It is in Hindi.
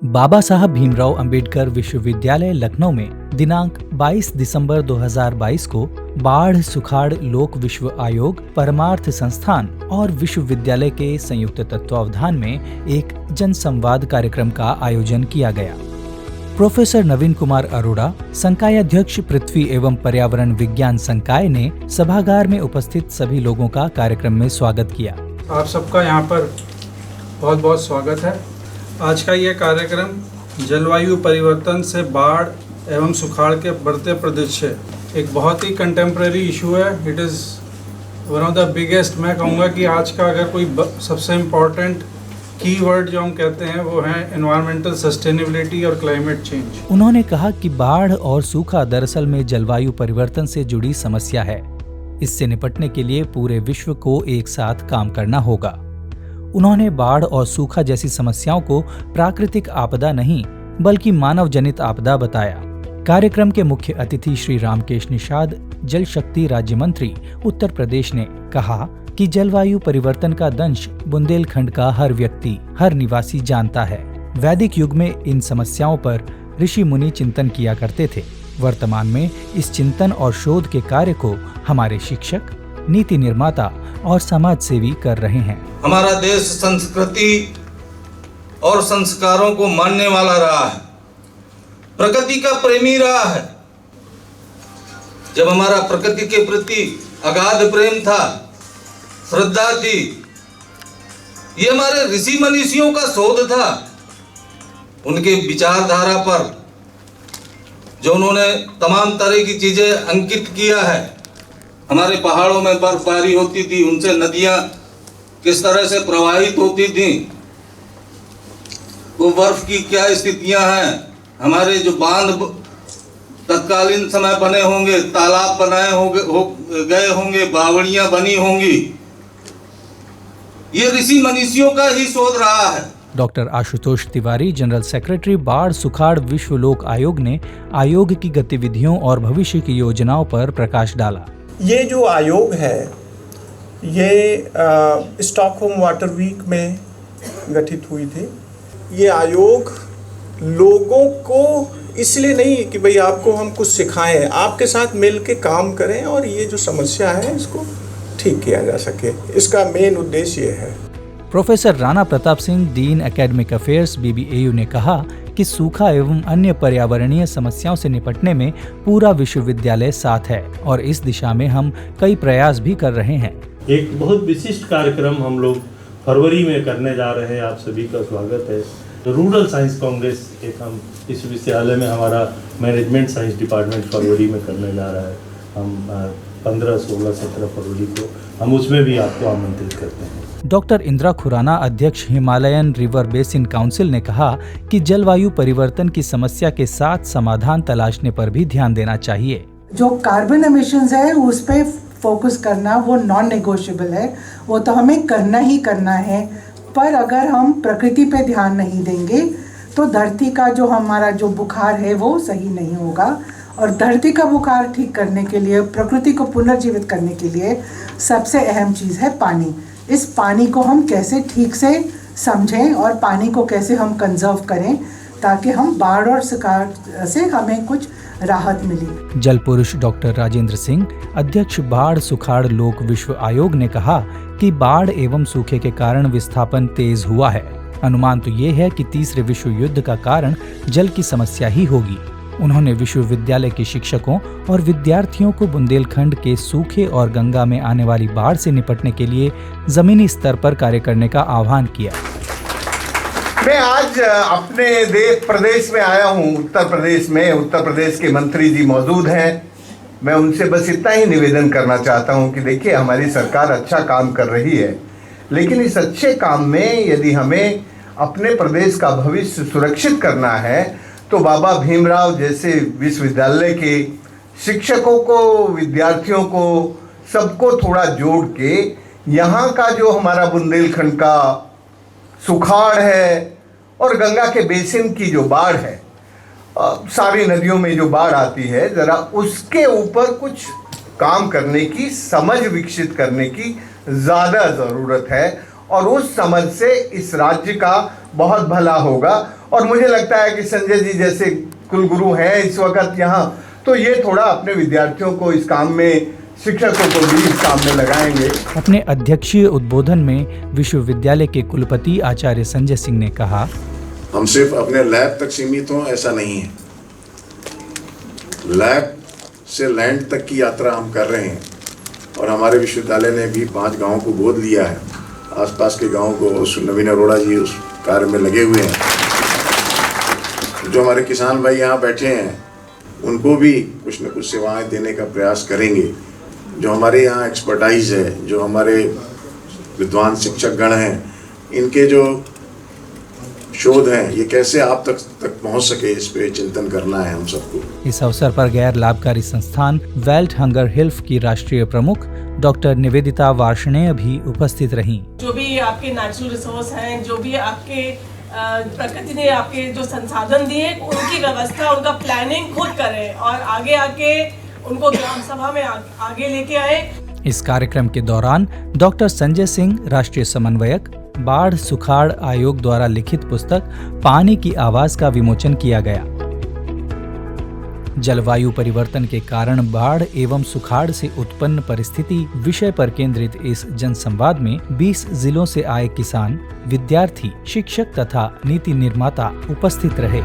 बाबा साहब भीमराव अंबेडकर विश्वविद्यालय लखनऊ में दिनांक 22 दिसंबर 2022 को बाढ़ सुखाड़ लोक विश्व आयोग, परमार्थ संस्थान और विश्वविद्यालय के संयुक्त तत्वावधान में एक जनसंवाद कार्यक्रम का आयोजन किया गया। प्रोफेसर नवीन कुमार अरोड़ा, संकाय अध्यक्ष पृथ्वी एवं पर्यावरण विज्ञान संकाय ने सभागार में उपस्थित सभी लोगों का कार्यक्रम में स्वागत किया। आप सबका यहाँ पर बहुत बहुत स्वागत है। आज का ये कार्यक्रम जलवायु परिवर्तन से बाढ़ एवं सुखाड़ के बढ़ते परिदृश्य एक बहुत ही कंटेम्प्रेरी इशू है। It is one of the biggest, मैं कहूँगा कि आज का अगर कोई सबसे इम्पोर्टेंट कीवर्ड जो हम कहते हैं वो है एनवायरमेंटल सस्टेनेबिलिटी और क्लाइमेट चेंज। उन्होंने कहा कि बाढ़ और सूखा दरअसल में जलवायु परिवर्तन से जुड़ी समस्या है। इससे निपटने के लिए पूरे विश्व को एक साथ काम करना होगा। उन्होंने बाढ़ और सूखा जैसी समस्याओं को प्राकृतिक आपदा नहीं बल्कि मानव जनित आपदा बताया। कार्यक्रम के मुख्य अतिथि श्री रामकेश निषाद, जल शक्ति राज्य मंत्री उत्तर प्रदेश ने कहा कि जलवायु परिवर्तन का दंश बुंदेलखंड का हर व्यक्ति, हर निवासी जानता है। वैदिक युग में इन समस्याओं पर ऋषि मुनि चिंतन किया करते थे। वर्तमान में इस चिंतन और शोध के कार्य को हमारे शिक्षक, नीति निर्माता और समाज सेवी कर रहे हैं। हमारा देश संस्कृति और संस्कारों को मानने वाला रहा है, प्रकृति का प्रेमी रहा है। जब हमारा प्रकृति के प्रति अगाध प्रेम था, श्रद्धा थी, ये हमारे ऋषि मनीषियों का शोध था। उनके विचारधारा पर जो उन्होंने तमाम तरह की चीजें अंकित किया है। हमारे पहाड़ों में बर्फबारी होती थी, उनसे नदियां किस तरह से प्रवाहित होती थी, वो बर्फ की क्या स्थितियां हैं। हमारे जो बांध तत्कालीन समय बने होंगे, तालाब बनाए गए होंगे, बावड़ियां बनी होंगी, ये ऋषि मनीषियों का ही शोध रहा है। Doctor Ashutosh Tiwari, general secretary बाढ़ सुखाड़ विश्व लोक आयोग ने आयोग की गतिविधियों और भविष्य की योजनाओं पर प्रकाश डाला। ये जो आयोग है ये स्टॉकहोम वाटर वीक में गठित हुई थी। ये आयोग लोगों को इसलिए नहीं कि भाई आपको हम कुछ सिखाएं, आपके साथ मिल के काम करें और ये जो समस्या है इसको ठीक किया जा सके। इसका मेन उद्देश्य ये है। Professor Rana Pratap Singh, dean academic affairs BBAU ने कहा कि सूखा एवं अन्य पर्यावरणीय समस्याओं से निपटने में पूरा विश्वविद्यालय साथ है और इस दिशा में हम कई प्रयास भी कर रहे हैं। एक बहुत विशिष्ट कार्यक्रम हम लोग फरवरी में करने जा रहे हैं। आप सभी का स्वागत है। रूरल साइंस कांग्रेस एक हम इस विश्वविद्यालय में हमारा मैनेजमेंट साइंस डिपार्टमेंट फरवरी में करने जा रहा है। हम 15, 16, 17 फरवरी को हम उसमें भी आपको आमंत्रित करते हैं। डॉक्टर इंदिरा खुराना, अध्यक्ष हिमालयन रिवर बेसिन काउंसिल ने कहा कि जलवायु परिवर्तन की समस्या के साथ समाधान तलाशने पर भी ध्यान देना चाहिए। जो कार्बन एमिशंस है उस पे फोकस करना वो नॉन नेगोशिएबल है, वो तो हमें करना ही करना है। पर अगर हम प्रकृति पे ध्यान नहीं देंगे तो धरती का जो हमारा जो बुखार है वो सही नहीं होगा। और धरती का बुखार ठीक करने के लिए, प्रकृति को पुनर्जीवित करने के लिए सबसे अहम चीज़ है पानी। इस पानी को हम कैसे ठीक से समझें और पानी को कैसे हम कंजर्व करें ताकि हम बाढ़ और सुखाड़ से हमें कुछ राहत मिले। जल पुरुष डॉक्टर राजेंद्र सिंह, अध्यक्ष बाढ़ सुखाड़ लोक विश्व आयोग ने कहा कि बाढ़ एवं सूखे के कारण विस्थापन तेज हुआ है। अनुमान तो ये है कि तीसरे विश्व युद्ध का कारण जल की समस्या ही होगी। उन्होंने विश्वविद्यालय के शिक्षकों और विद्यार्थियों को बुंदेलखंड के सूखे और गंगा में आने वाली बाढ़ से निपटने के लिए जमीनी स्तर पर कार्य करने का आह्वान किया। मैं आज अपने प्रदेश में आया हूँ, उत्तर प्रदेश में। उत्तर प्रदेश के मंत्री जी मौजूद हैं। मैं उनसे बस इतना ही निवेदन करना चाहता हूँ कि देखिए, हमारी सरकार अच्छा काम कर रही है, लेकिन इस अच्छे काम में यदि हमें अपने प्रदेश का भविष्य सुरक्षित करना है तो बाबा भीमराव जैसे विश्वविद्यालय के शिक्षकों को, विद्यार्थियों को, सबको थोड़ा जोड़ के यहाँ का जो हमारा बुंदेलखंड का सुखाड़ है और गंगा के बेसिन की जो बाढ़ है, सारी नदियों में जो बाढ़ आती है, ज़रा उसके ऊपर कुछ काम करने की, समझ विकसित करने की ज़्यादा ज़रूरत है। और उस समझ से इस राज्य का बहुत भला होगा। और मुझे लगता है कि संजय जी जैसे कुलगुरु हैं इस वक्त यहाँ, तो ये थोड़ा अपने विद्यार्थियों को इस काम में, शिक्षकों को भी इस काम में लगाएंगे। अपने अध्यक्षीय उद्बोधन में विश्वविद्यालय के कुलपति आचार्य संजय सिंह ने कहा, हम सिर्फ अपने लैब तक सीमित हों ऐसा नहीं है, लैब से लैंड तक की यात्रा हम कर रहे हैं। और हमारे विश्वविद्यालय ने भी 5 गांवों को गोद लिया है, आसपास के गांवों को उस नवीन अरोड़ा जी उस कार्य में लगे हुए हैं। जो हमारे किसान भाई यहाँ बैठे हैं उनको भी कुछ न कुछ सेवाएं देने का प्रयास करेंगे। जो हमारे यहाँ एक्सपर्टाइज है, जो हमारे विद्वान शिक्षक गण हैं, इनके जो शोध हैं ये कैसे आप तक पहुंच सके, इस पे चिंतन करना है हम सबको। इस अवसर पर गैर लाभकारी संस्थान वेल्ट हंगर हिल्फ की राष्ट्रीय प्रमुख डॉक्टर निवेदिता वार्ष्णेय भी उपस्थित रहीं। जो भी आपके नेचुरल रिसोर्स हैं, जो भी आपके प्रकृति ने आपके जो संसाधन दिए, उनकी व्यवस्था, उनका प्लानिंग खुद करें और आगे आके उनको ग्राम सभा में आगे लेके आए। इस कार्यक्रम के दौरान डॉक्टर संजय सिंह, राष्ट्रीय समन्वयक, बाढ़ सुखाड़ आयोग द्वारा लिखित पुस्तक पानी की आवाज का विमोचन किया गया। जलवायु परिवर्तन के कारण बाढ़ एवं सुखाड़ से उत्पन्न परिस्थिति विषय पर केंद्रित इस जनसंवाद में 20 जिलों से आए किसान, विद्यार्थी, शिक्षक तथा नीति निर्माता उपस्थित रहे।